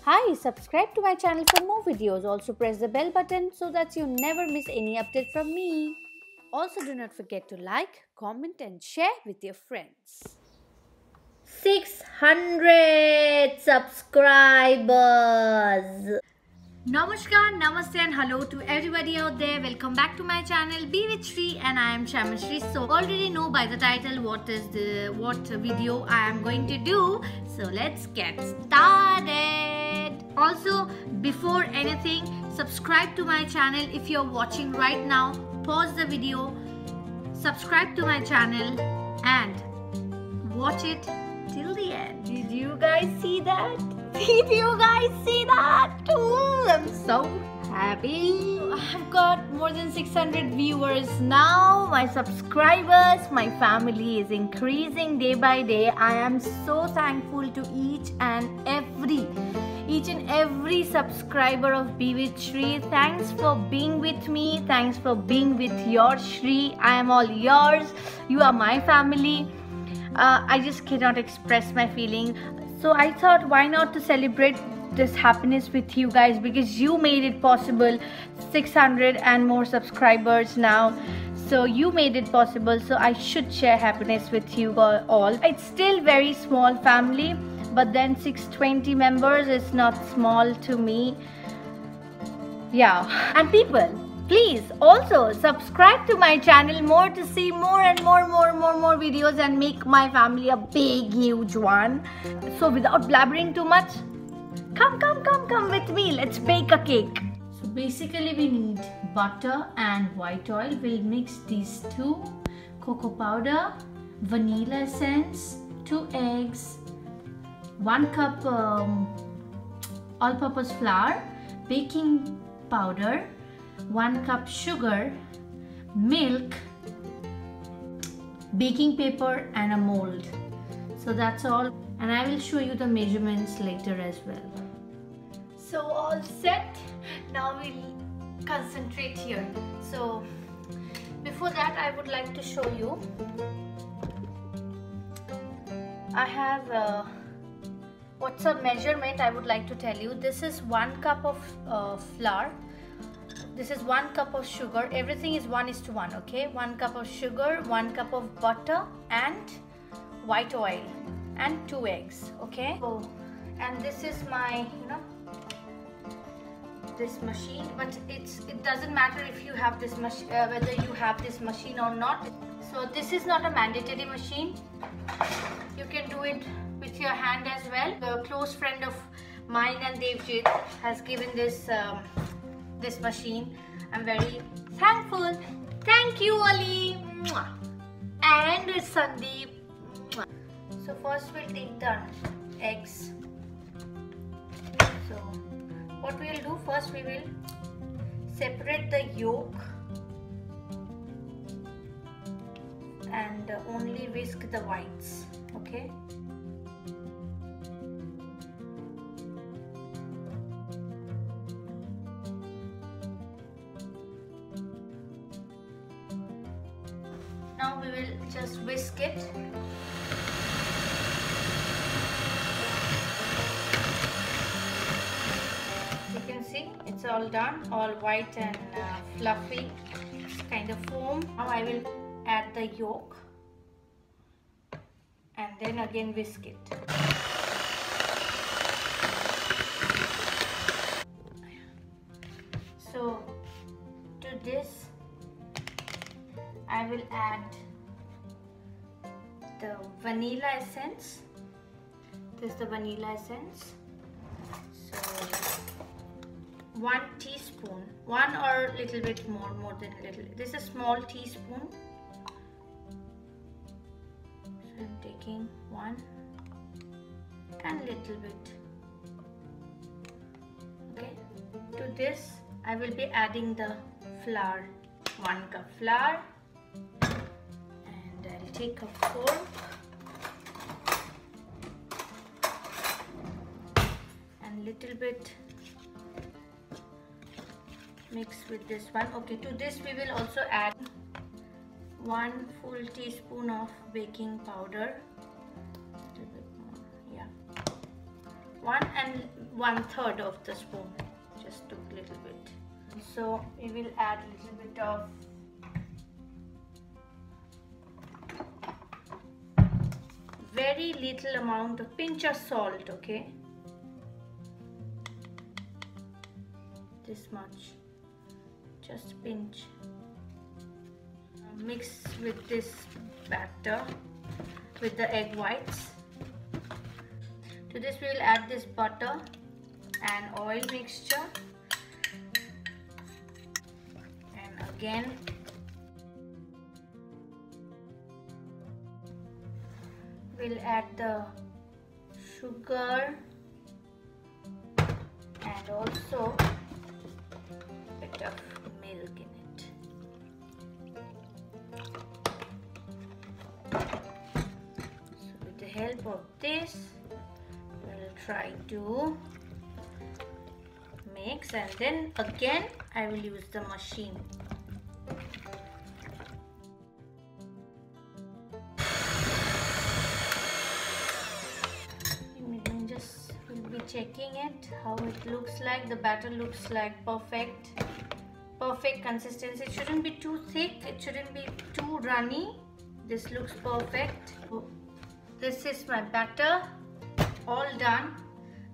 Hi, subscribe to my channel for more videos. Also press the bell button so that you never miss any update from me. Also do not forget to like, comment and share with your friends. 600 subscribers. Namaskar, namaste and hello to everybody out there. Welcome back to my channel Bewidshree and I am SHYAMASREE. So already know by the title what video I am going to do. So let's get started. Also, before anything, subscribe to my channel if you're watching right now. Pause the video, subscribe to my channel and watch it till the end. Did you guys see that? Did you guys see that? Ooh, I'm so happy. I've got more than 600 viewers now. My subscribers, my family is increasing day by day. I am so thankful to each and every subscriber of Bewidshree. Thanks for being with me. Thanks for being with your Shree. I am all yours. You are my family. I just cannot express my feeling. So I thought, why not to celebrate this happiness with you guys, because you made it possible. 600 and more subscribers now. So you made it possible. So I should share happiness with you all. It's still very small family, but then 620 members is not small to me. Yeah. And people, please also subscribe to my channel more to see more and more videos and make my family a big huge one. So without blabbering too much, come with me. Let's bake a cake. So basically we need butter and white oil. We'll mix these two. Cocoa powder, vanilla essence, 2 eggs, 1 cup all-purpose flour, baking powder, 1 cup sugar, milk, baking paper and a mold. So that's all, and I will show you the measurements later as well. So all set. Now we'll concentrate here. So before that I would like to show you. I have what's a measurement I would like to tell you. This is 1 cup of flour. This is 1 cup of sugar. Everything is 1:1, okay? 1 cup of sugar, 1 cup of butter and white oil and 2 eggs, okay? So, and this is my, this machine, but it doesn't matter if you have this machine, whether you have this machine or not. So this is not a mandatory machine. You can do it with your hand as well. A close friend of mine and Devjit has given this this machine. I'm very thankful. Thank you, Ali. And Sandeep. So first we'll take the eggs. So what we'll do first, we will separate the yolk and only whisk the whites, okay? Now we will just whisk it. You can see it's all done, all white and fluffy. It's kind of foam. Now I will add the yolk and then again whisk it. So to this I will add the vanilla essence. This is the vanilla essence. So 1 teaspoon, 1 or a little bit more than a little. This is a small teaspoon. So I'm taking 1 and little bit. Okay. To this I will be adding the flour. 1 cup flour. I'll take a fork and little bit mix with this one. Okay, to this we will also add 1 full teaspoon of baking powder. A little bit more, yeah. 1/3 of the spoon. Just took a little bit. So we will add a little bit of very little amount of pinch of salt, okay? This much, just pinch. Mix with this batter with the egg whites. To this we will add this butter and oil mixture, and again we'll add the sugar and also a bit of milk in it. So with the help of this we'll try to mix, and then again I will use the machine. We'll be checking it, how it looks like. The batter looks like perfect consistency. It shouldn't be too thick, it shouldn't be too runny. This looks perfect. This is my batter all done.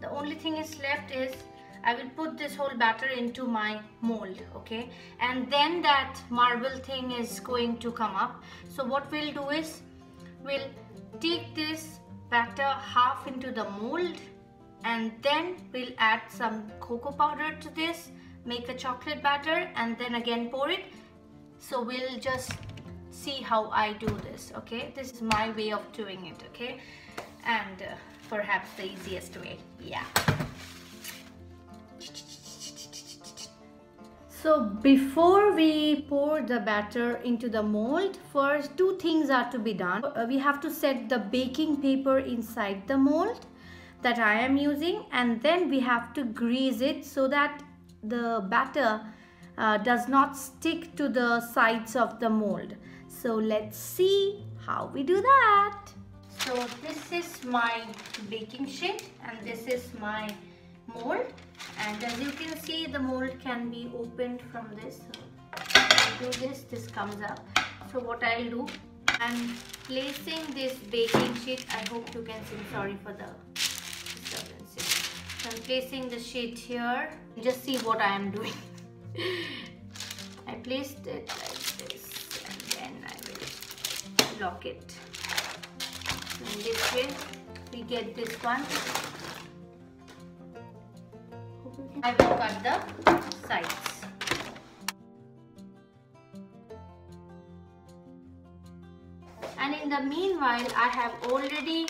The only thing is left is I will put this whole batter into my mold, okay? And then that marble thing is going to come up. So what we'll do is we'll take this batter half into the mold, and then we'll add some cocoa powder to this, make a chocolate batter, and then again pour it. So we'll just see how I do this, okay? This is my way of doing it, okay? And perhaps the easiest way, yeah. So before we pour the batter into the mold, first two things are to be done. We have to set the baking paper inside the mold that I am using, and then we have to grease it so that the batter does not stick to the sides of the mold. So let's see how we do that. So this is my baking sheet and this is my mold, and as you can see the mold can be opened from this. So I do this, this comes up. So what I'll do, I'm placing this baking sheet, I hope you can see, sorry for the disturbances. So I'm placing the sheet here, just see what I am doing. I placed it like this and then I will lock it. In this way we get this one. I will cut the sides. And in the meanwhile I have already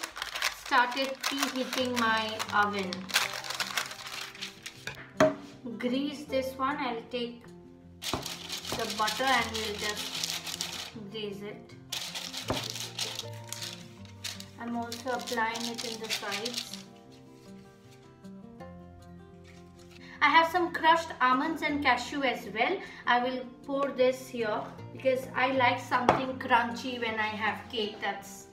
started preheating my oven. Grease this one. I'll take the butter and we'll just grease it. I'm also applying it in the sides. I have some crushed almonds and cashew as well. I will pour this here because I like something crunchy when I have cake. That's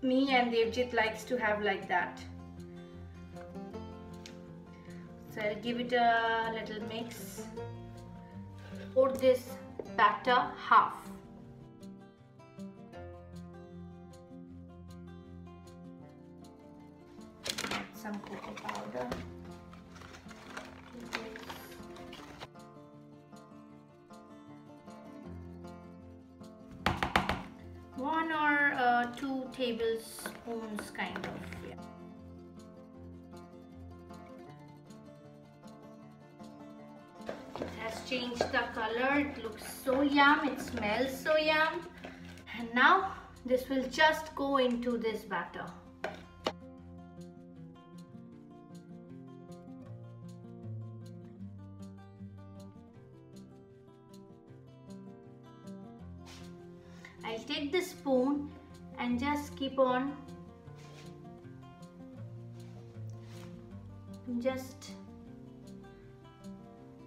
me, and Devjit likes to have like that. So I'll give it a little mix. Pour this batter half. Add some cocoa powder. 1 or 2 tablespoons kind of. Yeah. It has changed the color. It looks so yum. It smells so yum. And now this will just go into this batter. I'll take the spoon and just keep on just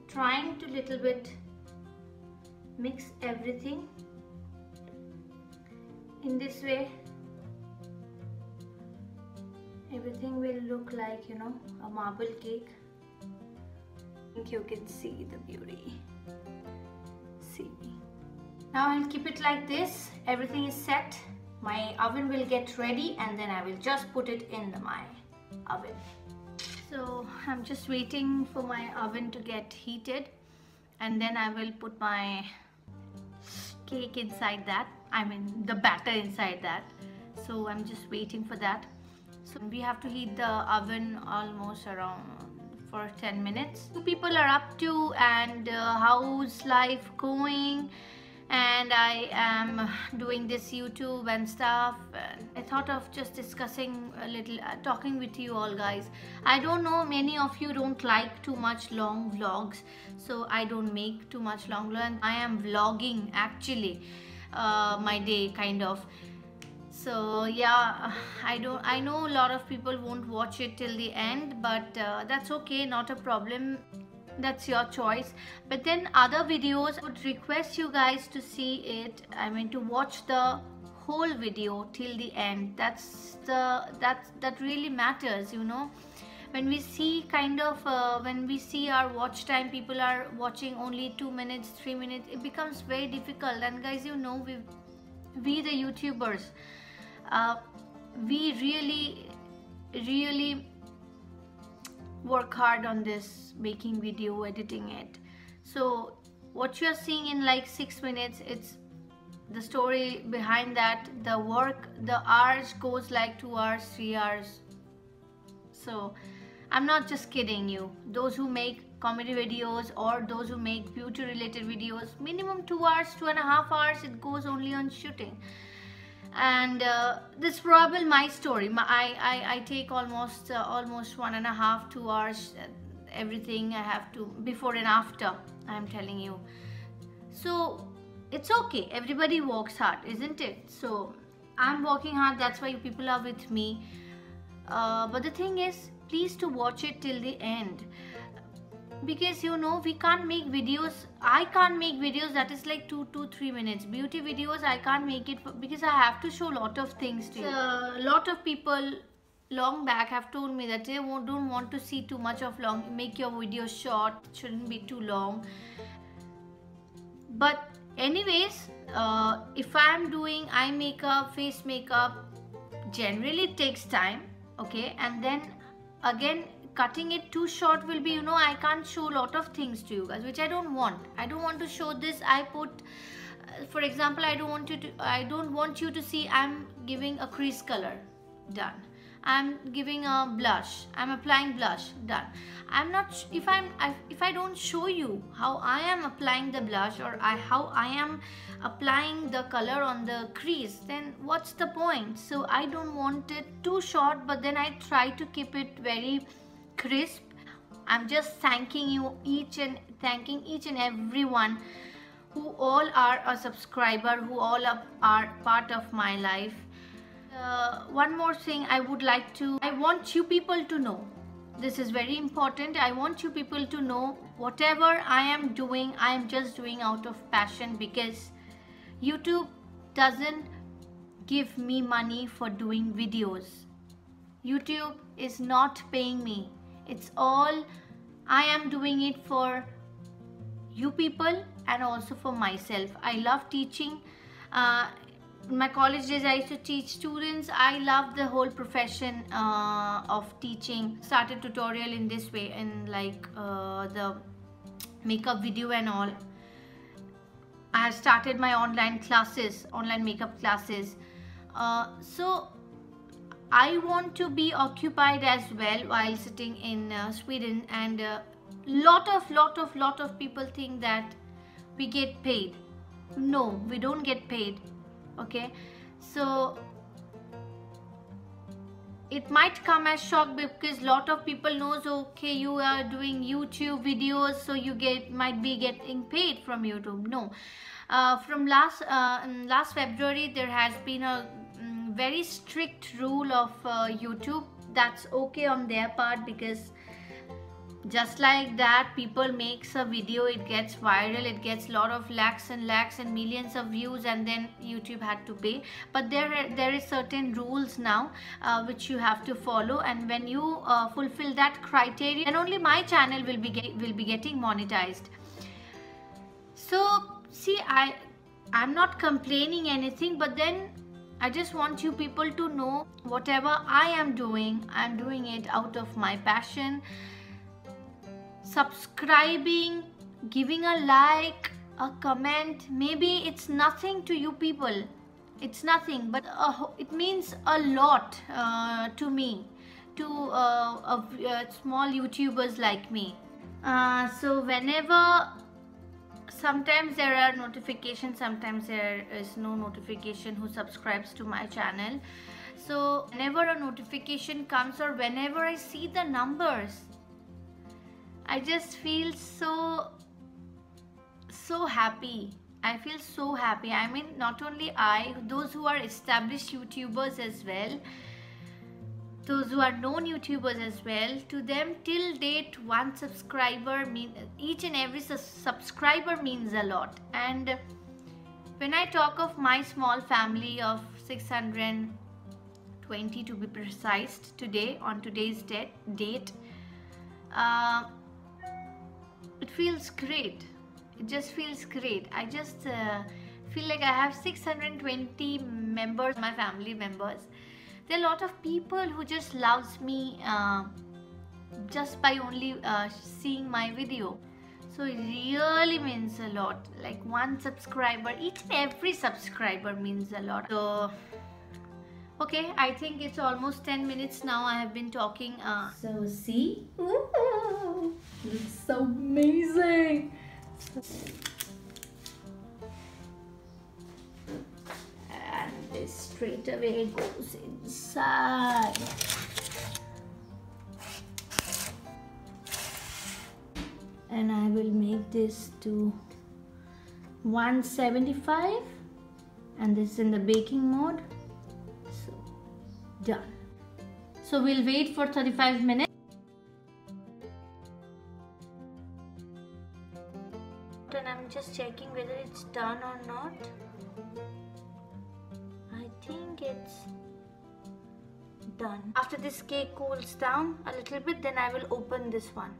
trying to little bit mix everything in this way. everything will look like, you know, a marble cake. I think you can see the beauty. See. Now I'll keep it like this. Everything is set. My oven will get ready and then I will just put it in my oven. So I'm just waiting for my oven to get heated and then I will put my cake inside that. I mean the batter inside that. So I'm just waiting for that. So we have to heat the oven almost around for 10 minutes. Two people are up to, and how's life going? And I am doing this YouTube and stuff. I thought of just discussing a little, talking with you all guys. I don't know, many of you don't like too much long vlogs, so I don't make too much long vlogs. I am vlogging actually my day kind of. So yeah, I know a lot of people won't watch it till the end, but that's okay, not a problem. That's your choice. But then other videos, I would request you guys to see it, I mean to watch the whole video till the end. That really matters, you know. When we see kind of when we see our watch time, people are watching only 2 minutes, 3 minutes, it becomes very difficult. And guys, you know, we the YouTubers, we really work hard on this, making video, editing it. So what you are seeing in like 6 minutes, it's the story behind that. The work, the hours goes like 2 hours, 3 hours. So I'm not just kidding you. Those who make comedy videos or those who make beauty related videos, minimum 2 hours, 2.5 hours it goes only on shooting. And this probably my story. I take almost 1.5, 2 hours. Everything I have to, before and after, I'm telling you. So it's okay. Everybody works hard, isn't it? So I'm working hard. That's why you people are with me. But the thing is, please to watch it till the end. Because you know, we can't make videos, I can't make videos that is like 2 to 3 minutes. Beauty videos I can't make it because I have to show a lot of things to you. A lot of people long back have told me that they don't want to see too much of long, make your video short, it shouldn't be too long. But anyways, if I'm doing eye makeup, face makeup, generally it takes time, okay, and then again cutting it too short will be, you know, I can't show a lot of things to you guys, which I don't want. I don't want to show this. I put, for example, I don't want you to see I'm giving a crease color, done. I'm giving a blush, I'm applying blush, done. I'm not, if I don't show you how I am applying the blush or how I am applying the color on the crease, then what's the point? So I don't want it too short, but then I try to keep it very crisp. I'm just thanking each and everyone who all are a subscriber, who all are part of my life. One more thing I want you people to know, this is very important. I want you people to know, whatever I am doing, I am just doing out of passion, because YouTube doesn't give me money for doing videos. YouTube is not paying me. It's all, I am doing it for you people and also for myself. I love teaching. In my college days, I used to teach students. I love the whole profession of teaching. Started tutorial in this way, in like the makeup video and all. I have started my online makeup classes. So I want to be occupied as well while sitting in Sweden, and lot of people think that we get paid. No, we don't get paid. Okay, so it might come as shock because lot of people knows, okay, you are doing YouTube videos, so you might be getting paid from YouTube. No, from last February there has been a very strict rule of YouTube. That's okay on their part, because just like that, people makes a video, it gets viral, it gets lot of lakhs and millions of views, and then YouTube had to pay. But there is certain rules now which you have to follow, and when you fulfill that criteria, then only my channel will be getting monetized. So see, I'm not complaining anything, but then I just want you people to know whatever I am doing, I'm doing it out of my passion. Subscribing, giving a like, a comment, maybe it's nothing to you people, it's nothing, but it means a lot to me, to small YouTubers like me. So whenever, sometimes there are notifications, sometimes there is no notification who subscribes to my channel. So whenever a notification comes, or whenever I see the numbers, I just feel so happy. I feel so happy. I mean, not only I, those who are established YouTubers as well, those who are known YouTubers as well, to them till date, one subscriber means, each and every subscriber means a lot. And when I talk of my small family of 620 to be precise today, on today's date, it feels great. It just feels great. I just feel like I have 620 members, my family members. There are a lot of people who just loves me just by only seeing my video. So it really means a lot. Like one subscriber, each and every subscriber means a lot. So okay, I think it's almost 10 minutes now I have been talking. So see, ooh, looks so amazing. And this straight away goes inside. And I will make this to 175, and this is in the baking mode. So done. So we'll wait for 35 minutes. And I'm just checking whether it's done or not. I think it's done. After this cake cools down a little bit, then I will open this one.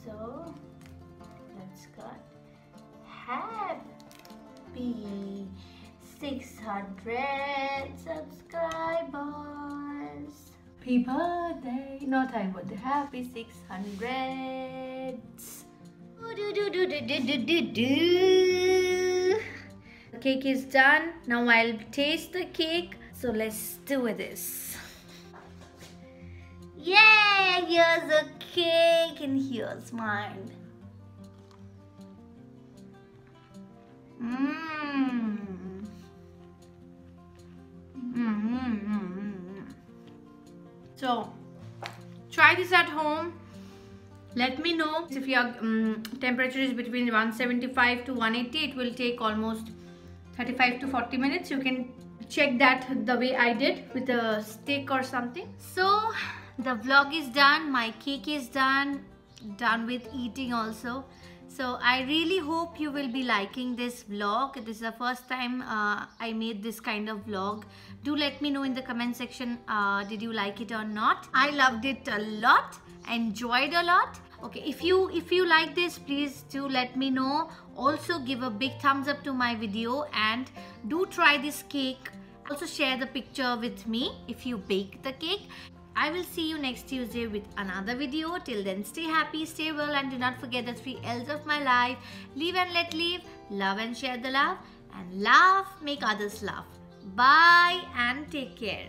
So let's cut. Happy 600 subscribers. Happy birthday, not happy birthday, happy 600. The cake is done. Now I'll taste the cake. So let's do this. Yeah, here's a cake and here's mine. So try this at home. Let me know if your temperature is between 175 to 180. It will take almost 35 to 40 minutes. You can check that the way I did with a stick or something. So the vlog is done, my cake is done with eating also. So I really hope you will be liking this vlog. This is the first time I made this kind of vlog. Do let me know in the comment section, did you like it or not? I loved it a lot, enjoyed a lot. Okay, if you like this, please do let me know. Also give a big thumbs up to my video and do try this cake. Also share the picture with me if you bake the cake. I will see you next Tuesday with another video. Till then, stay happy, stay well, and do not forget the 3 L's of my life. Live and let live, love and share the love, and laugh, make others laugh. Bye and take care.